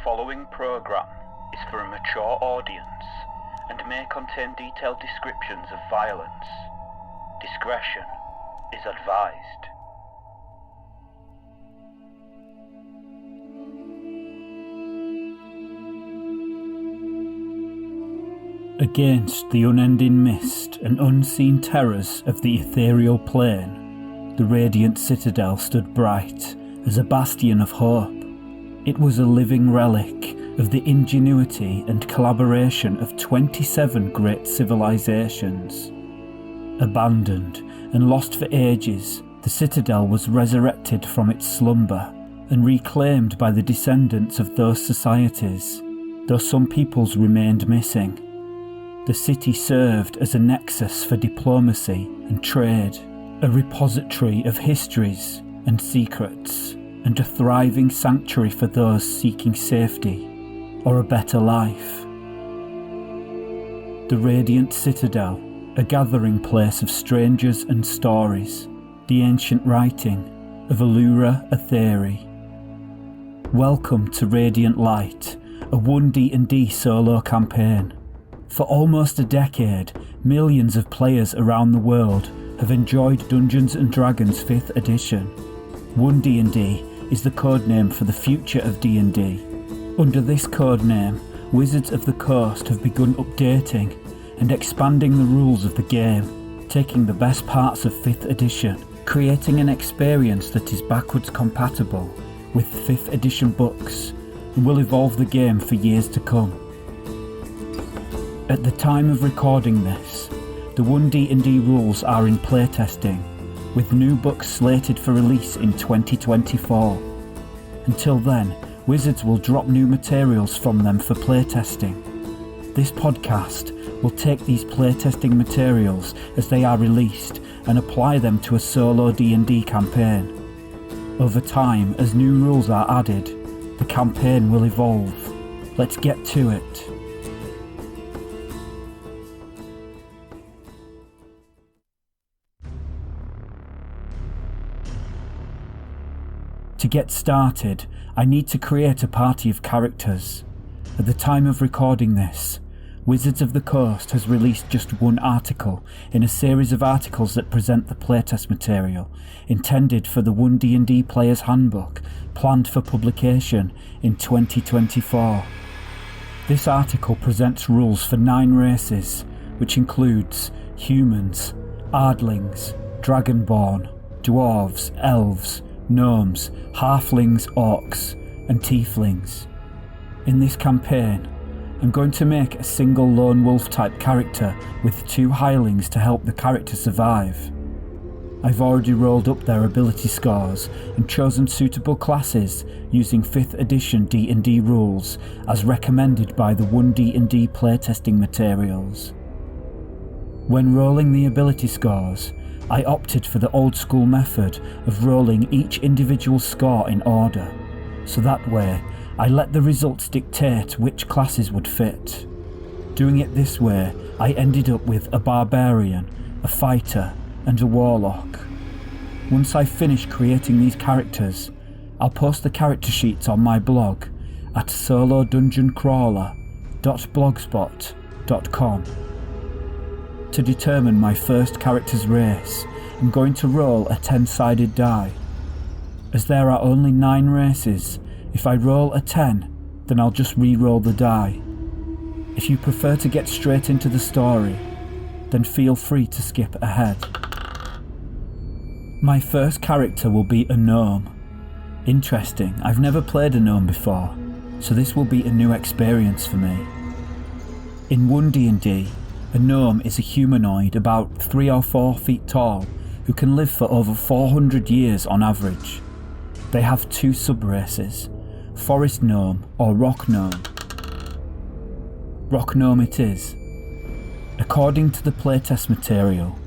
following programme is for a mature audience and may contain detailed descriptions of violence. Discretion is advised. Against the unending mist and unseen terrors of the ethereal plane, the radiant Citadel stood bright as a bastion of hope. It was a living relic of the ingenuity and collaboration of 27 great civilizations. Abandoned and lost for ages, the Citadel was resurrected from its slumber and reclaimed by the descendants of those societies, though some peoples remained missing. The city served as a nexus for diplomacy and trade, a repository of histories and secrets, and a thriving sanctuary for those seeking safety or a better life. The radiant Citadel, a gathering place of strangers and stories, the ancient writing of Allura Aetheri. Welcome to Radiant Light, a One D&D solo campaign. For almost a decade, millions of players around the world have enjoyed Dungeons & Dragons 5th edition. One D&D is the codename for the future of D&D. Under this codename, Wizards of the Coast have begun updating and expanding the rules of the game, taking the best parts of 5th edition, creating an experience that is backwards compatible with 5th edition books, and will evolve the game for years to come. At the time of recording this, the One D&D rules are in playtesting, with new books slated for release in 2024. Until then, Wizards will drop new materials from them for playtesting. This podcast will take these playtesting materials as they are released and apply them to a solo D&D campaign. Over time, as new rules are added, the campaign will evolve. Let's get to it. To get started, I need to create a party of characters. At the time of recording this, Wizards of the Coast has released just one article in a series of articles that present the playtest material, intended for the One D&D Player's Handbook, planned for publication in 2024. This article presents rules for 9 races, which includes humans, Ardlings, Dragonborn, Dwarves, Elves, Gnomes, Halflings, Orcs, and Tieflings. In this campaign, I'm going to make a single lone wolf type character with 2 hirelings to help the character survive. I've already rolled up their ability scores and chosen suitable classes using 5th edition D&D rules as recommended by the One D&D playtesting materials. When rolling the ability scores, I opted for the old school method of rolling each individual score in order, so that way I let the results dictate which classes would fit. Doing it this way, I ended up with a barbarian, a fighter, and a warlock. Once I've finished creating these characters, I'll post the character sheets on my blog at solodungeoncrawler.blogspot.com. To determine my first character's race, I'm going to roll a 10-sided die. As there are only 9 races, if I roll a 10, then I'll just re-roll the die. If you prefer to get straight into the story, then feel free to skip ahead. My first character will be a gnome. Interesting, I've never played a gnome before, so this will be a new experience for me. In One D&D, a gnome is a humanoid about 3 or 4 feet tall who can live for over 400 years on average. They have 2 sub-races, forest gnome or rock gnome. Rock gnome it is. According to the playtest material,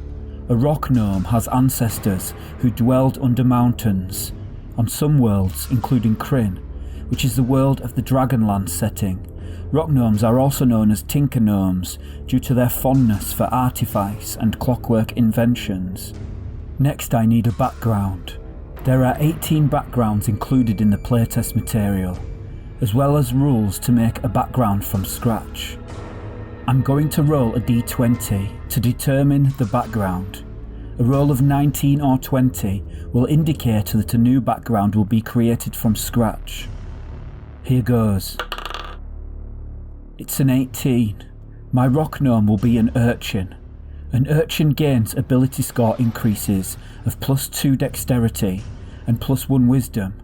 a rock gnome has ancestors who dwelled under mountains, on some worlds including Kryn, which is the world of the Dragonlance setting. Rock gnomes are also known as tinker gnomes due to their fondness for artifice and clockwork inventions. Next I need a background. There are 18 backgrounds included in the playtest material. as well as rules to make a background from scratch. I'm going to roll a d20 to determine the background. A roll of 19 or 20 will indicate that a new background will be created from scratch. Here goes. It's an 18. My rock gnome will be an urchin. An urchin gains ability score increases of +2 dexterity and +1 wisdom,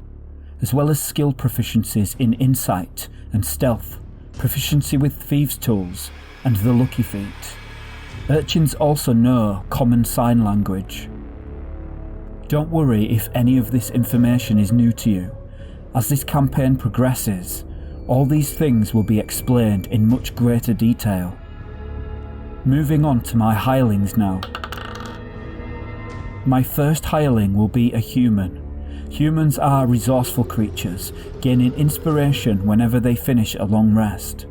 as well as skill proficiencies in insight and stealth, proficiency with thieves' tools, and the lucky feat. Urchins also know common sign language. Don't worry if any of this information is new to you. As this campaign progresses, all these things will be explained in much greater detail. Moving on to my hirelings now. My first hireling will be a human. Humans are resourceful creatures, gaining inspiration whenever they finish a long rest.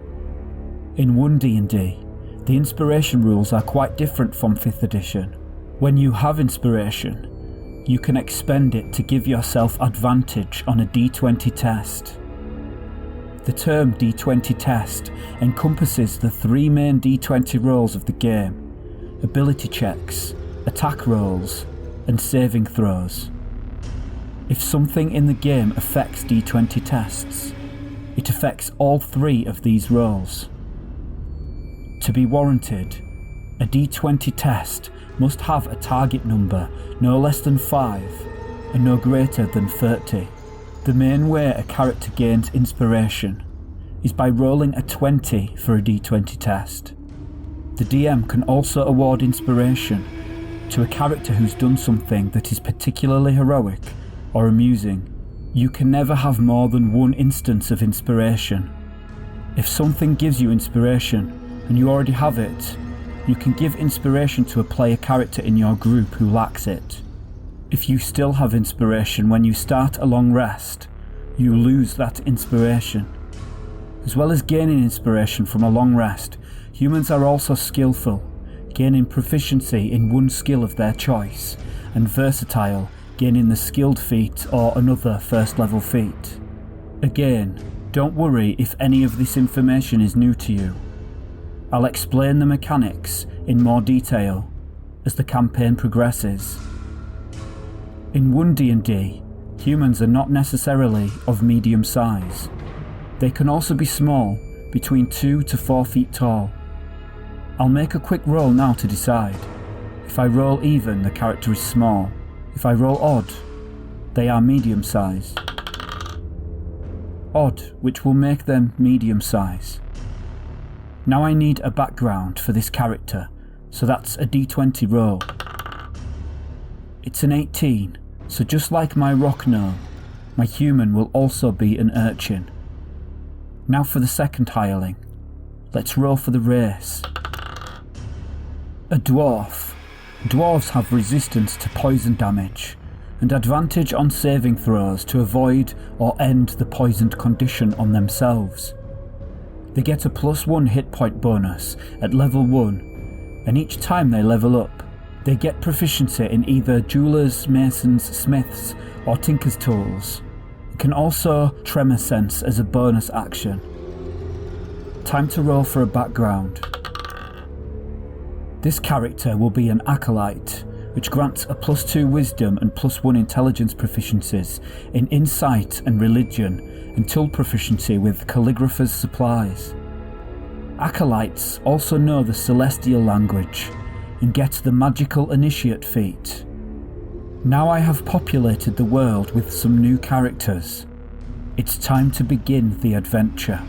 In One D&D, the inspiration rules are quite different from 5th edition. When you have inspiration, you can expend it to give yourself advantage on a d20 test. The term d20 test encompasses the 3 main d20 rolls of the game: ability checks, attack rolls, and saving throws. If something in the game affects d20 tests, it affects all 3 of these rolls. To be warranted, a d20 test must have a target number no less than 5 and no greater than 30. The main way a character gains inspiration is by rolling a 20 for a d20 test. The DM can also award inspiration to a character who's done something that is particularly heroic or amusing. You can never have more than 1 instance of inspiration. If something gives you inspiration and you already have it, you can give inspiration to a player character in your group who lacks it. If you still have inspiration when you start a long rest, you lose that inspiration. As well as gaining inspiration from a long rest, humans are also skillful, gaining proficiency in one skill of their choice, and versatile, gaining the skilled feat or another first level feat. Again, don't worry if any of this information is new to you. I'll explain the mechanics in more detail as the campaign progresses. In One D&D, humans are not necessarily of medium size. They can also be small, between 2 to 4 feet tall. I'll make a quick roll now to decide. If I roll even, the character is small. If I roll odd, they are medium size. Odd, which will make them medium size. Now I need a background for this character, so that's a d20 roll. It's an 18, so just like my rock gnome, my human will also be an urchin. Now for the second hireling. Let's roll for the race. A dwarf. Dwarves have resistance to poison damage, and advantage on saving throws to avoid or end the poisoned condition on themselves. They get a +1 hit point bonus at level 1, and each time they level up, they get proficiency in either jewelers, masons, smiths, or tinker's tools. It can also tremor sense as a bonus action. Time to roll for a background. This character will be an acolyte, which grants a +2 wisdom and +1 intelligence proficiencies in insight and religion, and tool proficiency with calligrapher's supplies. Acolytes also know the celestial language and get the magical initiate feat. Now I have populated the world with some new characters. It's time to begin the adventure.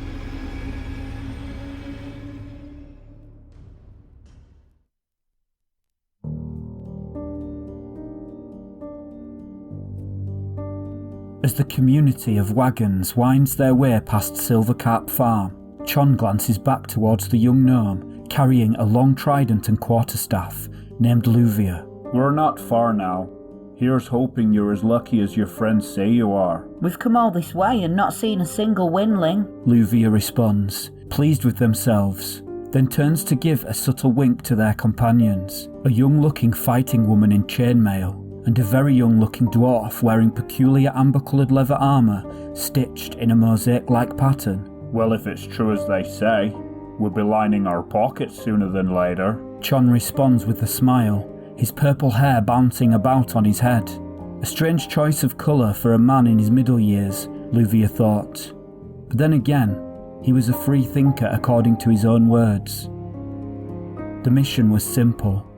As the community of wagons winds their way past Silvercarp Farm, Chon glances back towards the young gnome carrying a long trident and quarterstaff named Luvia. We're not far now. Here's hoping you're as lucky as your friends say you are. We've come all this way and not seen a single windling. Luvia responds, pleased with themselves, then turns to give a subtle wink to their companions. A young-looking fighting woman in chainmail and a very young-looking dwarf wearing peculiar amber-coloured leather armour stitched in a mosaic-like pattern. Well, if it's true as they say, we'll be lining our pockets sooner than later. Chon responds with a smile, his purple hair bouncing about on his head. A strange choice of colour for a man in his middle years, Luvia thought. But then again, he was a free thinker according to his own words. The mission was simple.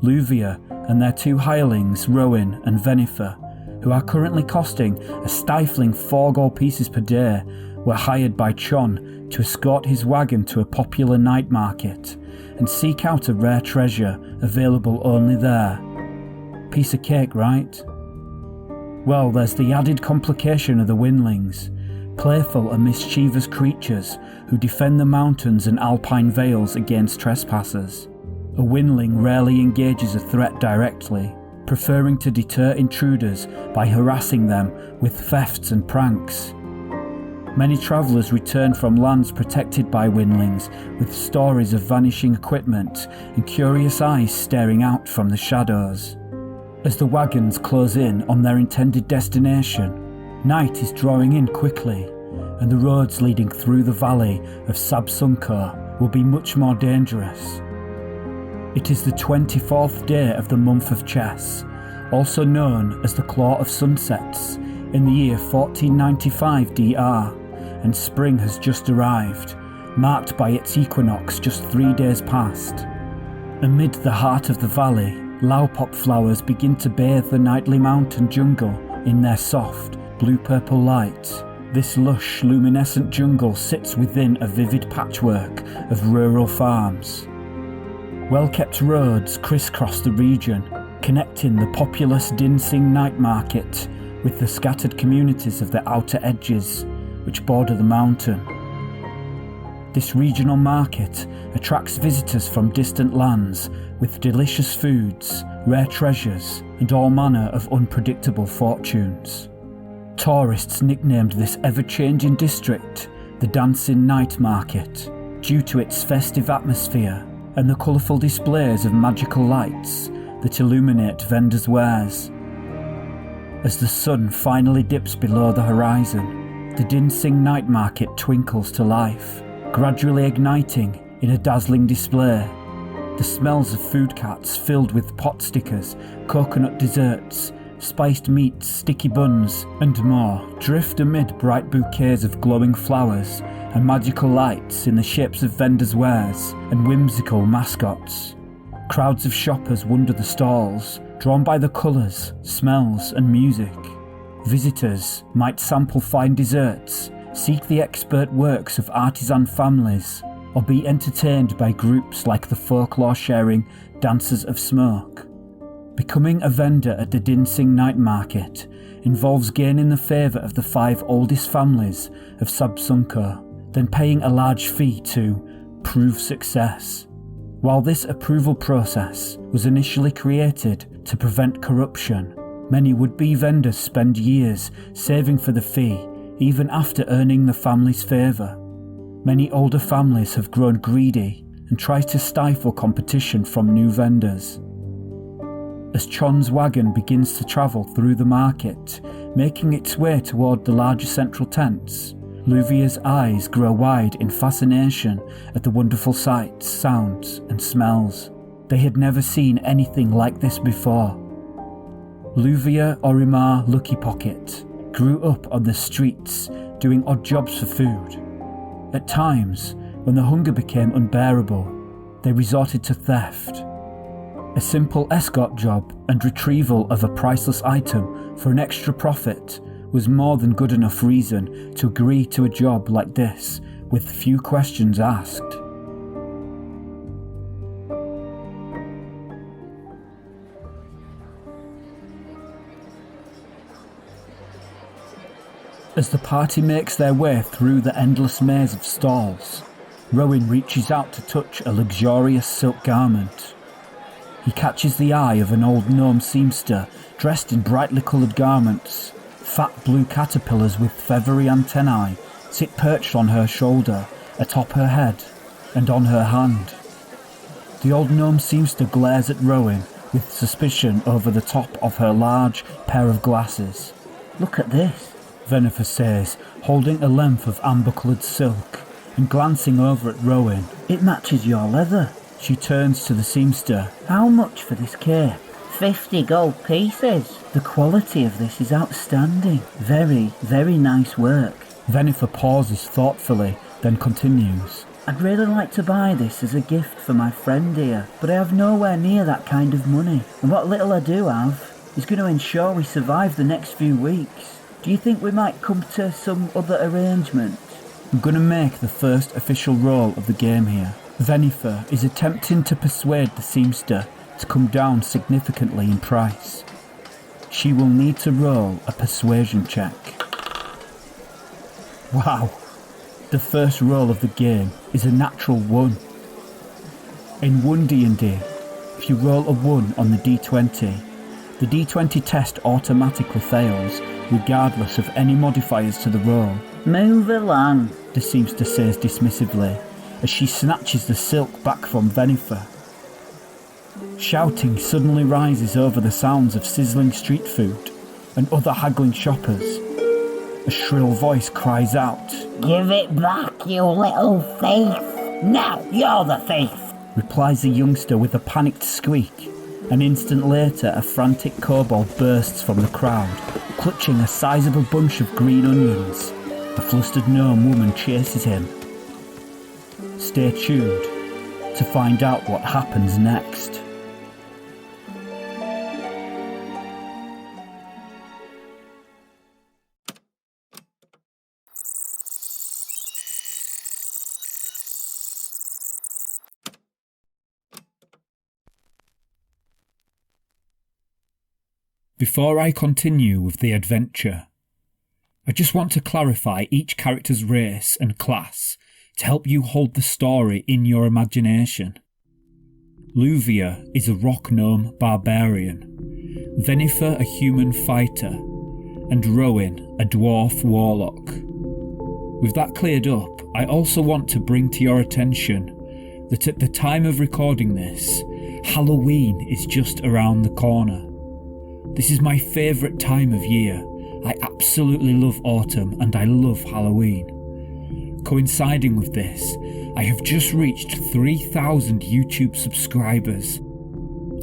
Luvia and their two hirelings, Rowan and Venifer, who are currently costing a stifling 4 gold pieces per day, were hired by Chon to escort his wagon to a popular night market and seek out a rare treasure available only there. Piece of cake, right? Well, there's the added complication of the Windlings, playful and mischievous creatures who defend the mountains and alpine vales against trespassers. A Windling rarely engages a threat directly, preferring to deter intruders by harassing them with thefts and pranks. Many travellers return from lands protected by Windlings with stories of vanishing equipment and curious eyes staring out from the shadows. As the wagons close in on their intended destination, night is drawing in quickly, and the roads leading through the valley of Savfk will be much more dangerous. It is the 24th day of the month of Chess, also known as the Claw of Sunsets, in the year 1495 DR, and spring has just arrived, marked by its equinox just 3 days past. Amid the heart of the valley, lowpop flowers begin to bathe the nightly mountain jungle in their soft, blue-purple light. This lush, luminescent jungle sits within a vivid patchwork of rural farms. Well-kept roads crisscross the region, connecting the populous Dinsing night market with the scattered communities of the outer edges, which border the mountain. This regional market attracts visitors from distant lands with delicious foods, rare treasures, and all manner of unpredictable fortunes. Tourists nicknamed this ever-changing district the Dancing Night Market, due to its festive atmosphere and the colourful displays of magical lights that illuminate vendors' wares. As the sun finally dips below the horizon, the Dinsing Night Market twinkles to life, gradually igniting in a dazzling display. The smells of food carts filled with pot stickers, coconut desserts, spiced meats, sticky buns, and more drift amid bright bouquets of glowing flowers and magical lights in the shapes of vendors' wares and whimsical mascots. Crowds of shoppers wander the stalls, drawn by the colours, smells, and music. Visitors might sample fine desserts, seek the expert works of artisan families, or be entertained by groups like the folklore-sharing Dancers of Smoke. Becoming a vendor at the Dinsing Night Market involves gaining the favour of the 5 oldest families of Savfk, then paying a large fee to prove success. While this approval process was initially created to prevent corruption, many would-be vendors spend years saving for the fee even after earning the family's favour. Many older families have grown greedy and try to stifle competition from new vendors. As Chon's wagon begins to travel through the market, making its way toward the larger central tents, Luvia's eyes grow wide in fascination at the wonderful sights, sounds, and smells. They had never seen anything like this before. Luvia Orimar Lucky Pocket grew up on the streets doing odd jobs for food. At times, when the hunger became unbearable, they resorted to theft. A simple escort job and retrieval of a priceless item for an extra profit was more than good enough reason to agree to a job like this with few questions asked. As the party makes their way through the endless maze of stalls, Rowan reaches out to touch a luxurious silk garment. He catches the eye of an old gnome seamster dressed in brightly coloured garments. Fat blue caterpillars with feathery antennae sit perched on her shoulder, atop her head, and on her hand. The old gnome seamster glares at Rowan with suspicion over the top of her large pair of glasses. Look at this. Venifer says, holding a length of amber-coloured silk and glancing over at Rowan. It matches your leather. She turns to the seamster. How much for this cape? 50 gold pieces. The quality of this is outstanding. Very, very nice work. Venifer pauses thoughtfully, then continues. I'd really like to buy this as a gift for my friend here, but I have nowhere near that kind of money. And what little I do have is going to ensure we survive the next few weeks. Do you think we might come to some other arrangement? I'm going to make the first official roll of the game here. Venifer is attempting to persuade the seamster to come down significantly in price. She will need to roll a persuasion check. Wow! The first roll of the game is a natural 1. In One D&D, if you roll a 1 on the D20, the D20 test automatically fails, regardless of any modifiers to the roll. Move along, the seamster says dismissively, as she snatches the silk back from Venifer. Shouting suddenly rises over the sounds of sizzling street food and other haggling shoppers. A shrill voice cries out, "Give it back, you little thief! Now you're the thief!" replies the youngster with a panicked squeak. An instant later, a frantic kobold bursts from the crowd, clutching a sizable bunch of green onions. The flustered gnome woman chases him. Stay tuned to find out what happens next. Before I continue with the adventure, I just want to clarify each character's race and class to help you hold the story in your imagination. Luvia is a rock gnome barbarian, Venifer a human fighter, and Rowan a dwarf warlock. With that cleared up, I also want to bring to your attention that at the time of recording this, Halloween is just around the corner. This is my favourite time of year. I absolutely love autumn and I love Halloween. Coinciding with this, I have just reached 3,000 YouTube subscribers.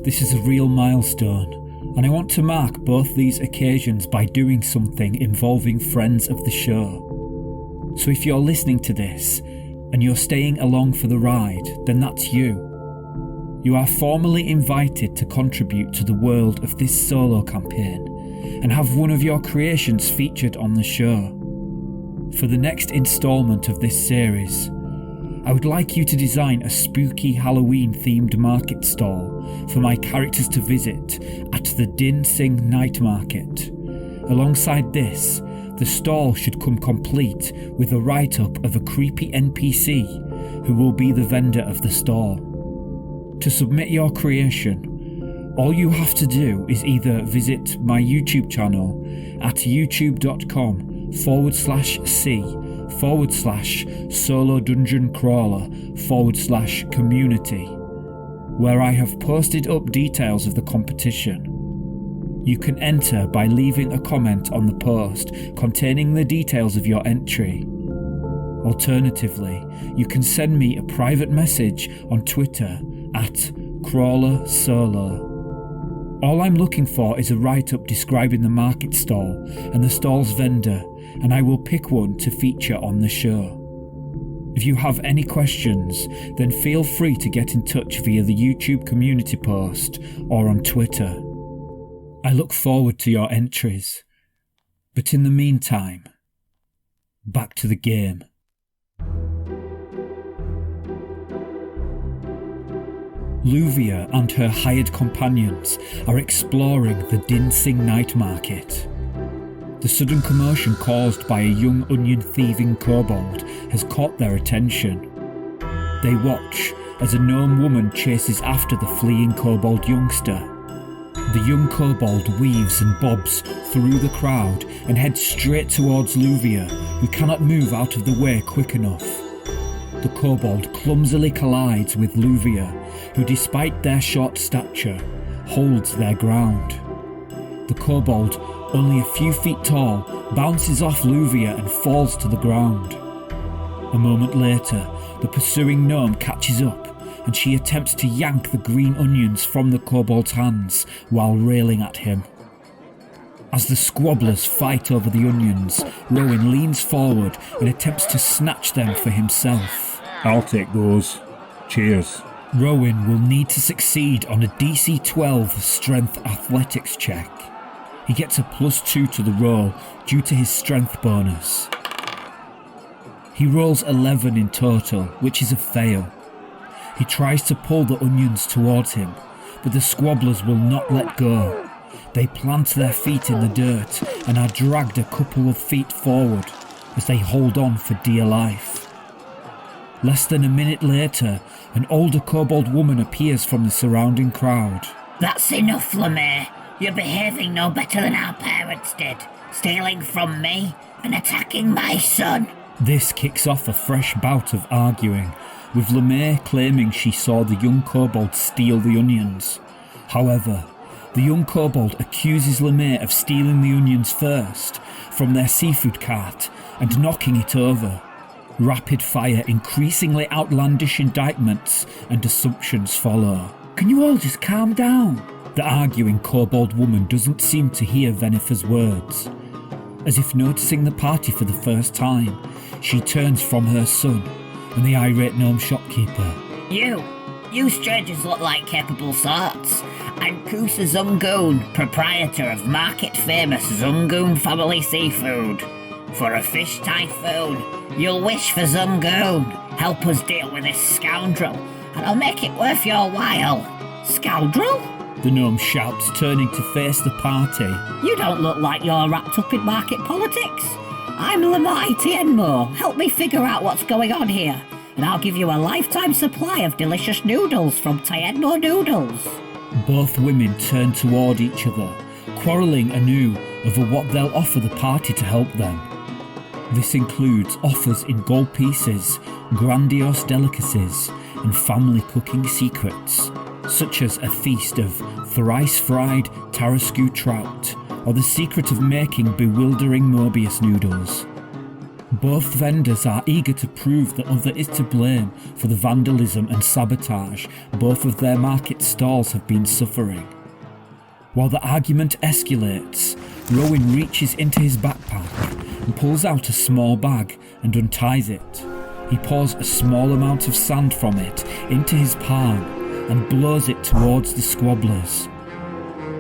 This is a real milestone, and I want to mark both these occasions by doing something involving friends of the show. So if you're listening to this, and you're staying along for the ride, then that's you. You are formally invited to contribute to the world of this solo campaign and have one of your creations featured on the show. For the next instalment of this series, I would like you to design a spooky Halloween themed market stall for my characters to visit at the Din Sing Night Market. Alongside this, the stall should come complete with a write-up of a creepy NPC who will be the vendor of the stall. To submit your creation, all you have to do is either visit my YouTube channel at youtube.com/c/solodungeoncrawler/community, where I have posted up details of the competition. You can enter by leaving a comment on the post containing the details of your entry. Alternatively, you can send me a private message on Twitter at CrawlerSolo. All I'm looking for is a write-up describing the market stall and the stall's vendor, and I will pick one to feature on the show. If you have any questions, then feel free to get in touch via the YouTube community post or on Twitter. I look forward to your entries. But in the meantime, back to the game. Luvia and her hired companions are exploring the Din Sing Night Market. The sudden commotion caused by a young onion-thieving kobold has caught their attention. They watch as a gnome woman chases after the fleeing kobold youngster. The young kobold weaves and bobs through the crowd and heads straight towards Luvia, who cannot move out of the way quick enough. The kobold clumsily collides with Luvia, who despite their short stature, holds their ground. The kobold, only a few feet tall, bounces off Luvia and falls to the ground. A moment later, the pursuing gnome catches up, and she attempts to yank the green onions from the kobold's hands while railing at him. As the squabblers fight over the onions, Rowan leans forward and attempts to snatch them for himself. I'll take those. Cheers. Rowan will need to succeed on a DC 12 Strength Athletics check. He gets a +2 to the roll due to his strength bonus. He rolls 11 in total, which is a fail. He tries to pull the onions towards him, but the squabblers will not let go. They plant their feet in the dirt and are dragged a couple of feet forward as they hold on for dear life. Less than a minute later, an older kobold woman appears from the surrounding crowd. That's enough, Lemay. You're behaving no better than our parents did, stealing from me and attacking my son. This kicks off a fresh bout of arguing, with Lemay claiming she saw the young kobold steal the onions. However, the young kobold accuses Lemay of stealing the onions first from their seafood cart and knocking it over. Rapid-fire, increasingly outlandish indictments and assumptions follow. Can you all just calm down? The arguing kobold woman doesn't seem to hear Venifer's words. As if noticing the party for the first time, she turns from her son and the irate gnome shopkeeper. You strangers look like capable sorts. I'm Kusa Zungoon, proprietor of market-famous Zungoon family seafood. For a fish typhoon, you'll wish for Zungoon. Help us deal with this scoundrel, and I'll make it worth your while. Scoundrel? The gnome shouts, turning to face the party. You don't look like you're wrapped up in market politics. I'm Lemay Tienmo. Help me figure out what's going on here, and I'll give you a lifetime supply of delicious noodles from Tienmo Noodles. Both women turn toward each other, quarrelling anew over what they'll offer the party to help them. This includes offers in gold pieces, grandiose delicacies, and family cooking secrets, such as a feast of thrice-fried Tarascue trout, or the secret of making bewildering Mobius noodles. Both vendors are eager to prove the other is to blame for the vandalism and sabotage both of their market stalls have been suffering. While the argument escalates, Rowan reaches into his backpack and pulls out a small bag and unties it. He pours a small amount of sand from it into his palm and blows it towards the squabblers.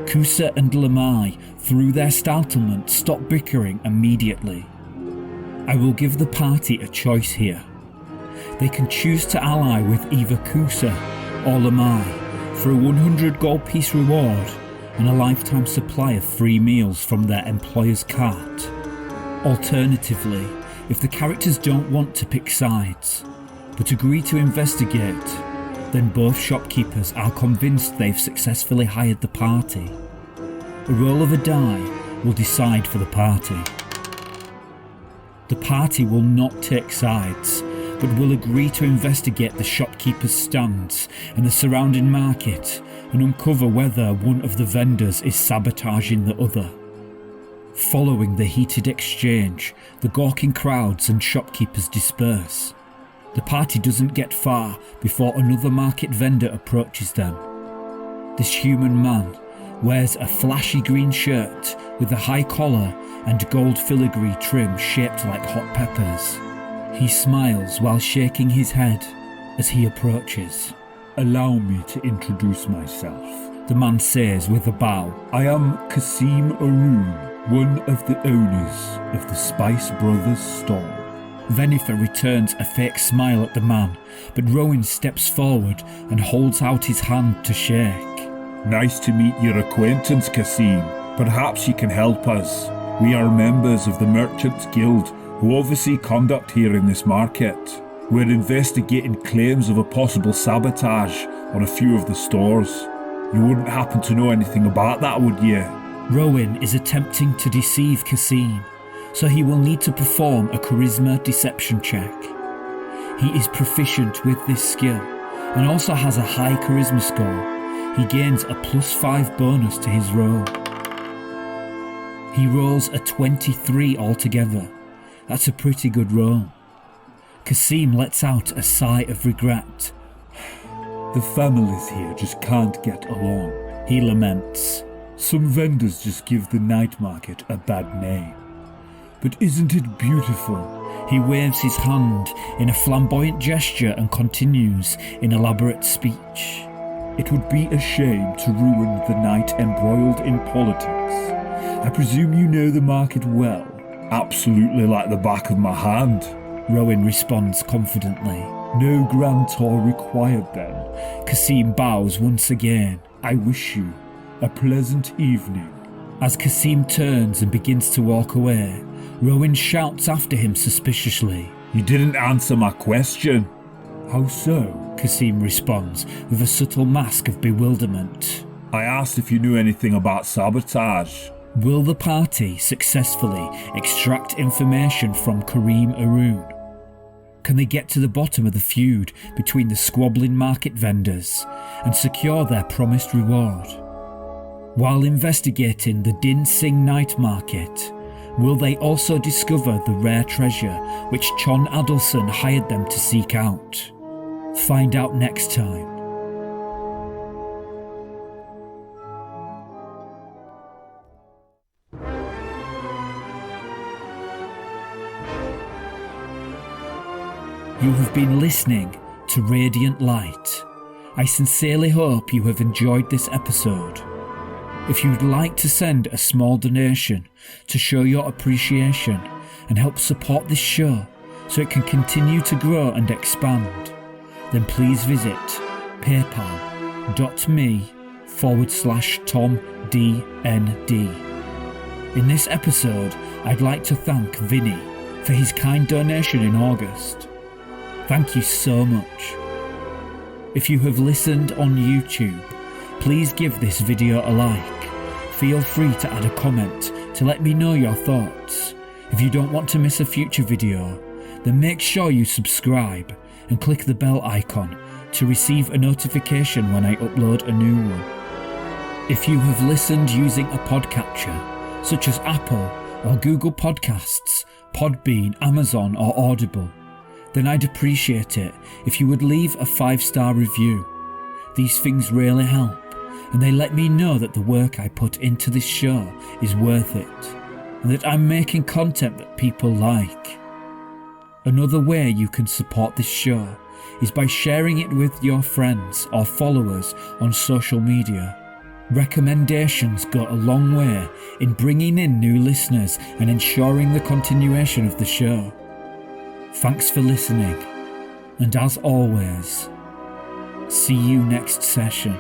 Kusa and Lemay, through their startlement, stop bickering immediately. I will give the party a choice here. They can choose to ally with either Kusa or Lemay for a 100 gold piece reward and a lifetime supply of free meals from their employer's cart. Alternatively, if the characters don't want to pick sides, but agree to investigate, then both shopkeepers are convinced they've successfully hired the party. A roll of a die will decide for the party. The party will not take sides, but will agree to investigate the shopkeepers' stands and the surrounding market and uncover whether one of the vendors is sabotaging the other. Following the heated exchange, the gawking crowds and shopkeepers disperse. The party doesn't get far before another market vendor approaches them. This human man wears a flashy green shirt with a high collar and gold filigree trim shaped like hot peppers. He smiles while shaking his head as he approaches. Allow me to introduce myself, the man says with a bow. I am Kasim Arun, one of the owners of the Spice Brothers stall. Venifer returns a fake smile at the man, but Rowan steps forward and holds out his hand to shake. Nice to meet your acquaintance, Kasim. Perhaps you can help us. We are members of the Merchants Guild who oversee conduct here in this market. We're investigating claims of a possible sabotage on a few of the stores. You wouldn't happen to know anything about that, would you? Rowan is attempting to deceive Kasim, so he will need to perform a charisma deception check. He is proficient with this skill and also has a high charisma score, he gains a +5 bonus to his roll. He rolls a 23 altogether. That's a pretty good roll. Kasim lets out a sigh of regret. The families here just can't get along, he laments. Some vendors just give the night market a bad name. But isn't it beautiful? He waves his hand in a flamboyant gesture and continues in elaborate speech. It would be a shame to ruin the night embroiled in politics. I presume you know the market well. Absolutely like the back of my hand, Rowan responds confidently. No grantor required then. Kasim bows once again. I wish you a pleasant evening. As Kasim turns and begins to walk away, Rowan shouts after him suspiciously. You didn't answer my question. How so? Kasim responds with a subtle mask of bewilderment. I asked if you knew anything about sabotage. Will the party successfully extract information from Kareem Arun? Can they get to the bottom of the feud between the squabbling market vendors and secure their promised reward? While investigating the Din Sing night market, will they also discover the rare treasure which Chon Adelson hired them to seek out? Find out next time. You have been listening to Radiant Light. I sincerely hope you have enjoyed this episode. If you would like to send a small donation to show your appreciation and help support this show so it can continue to grow and expand, then please visit paypal.me/TomDND. In this episode, I'd like to thank Vinny for his kind donation in August. Thank you so much. If you have listened on YouTube, please give this video a like. Feel free to add a comment to let me know your thoughts. If you don't want to miss a future video, then make sure you subscribe and click the bell icon to receive a notification when I upload a new one. If you have listened using a podcatcher, such as Apple or Google Podcasts, Podbean, Amazon or Audible, then I'd appreciate it if you would leave a 5-star review. These things really help, and they let me know that the work I put into this show is worth it, and that I'm making content that people like. Another way you can support this show is by sharing it with your friends or followers on social media. Recommendations go a long way in bringing in new listeners and ensuring the continuation of the show. Thanks for listening, and as always, see you next session.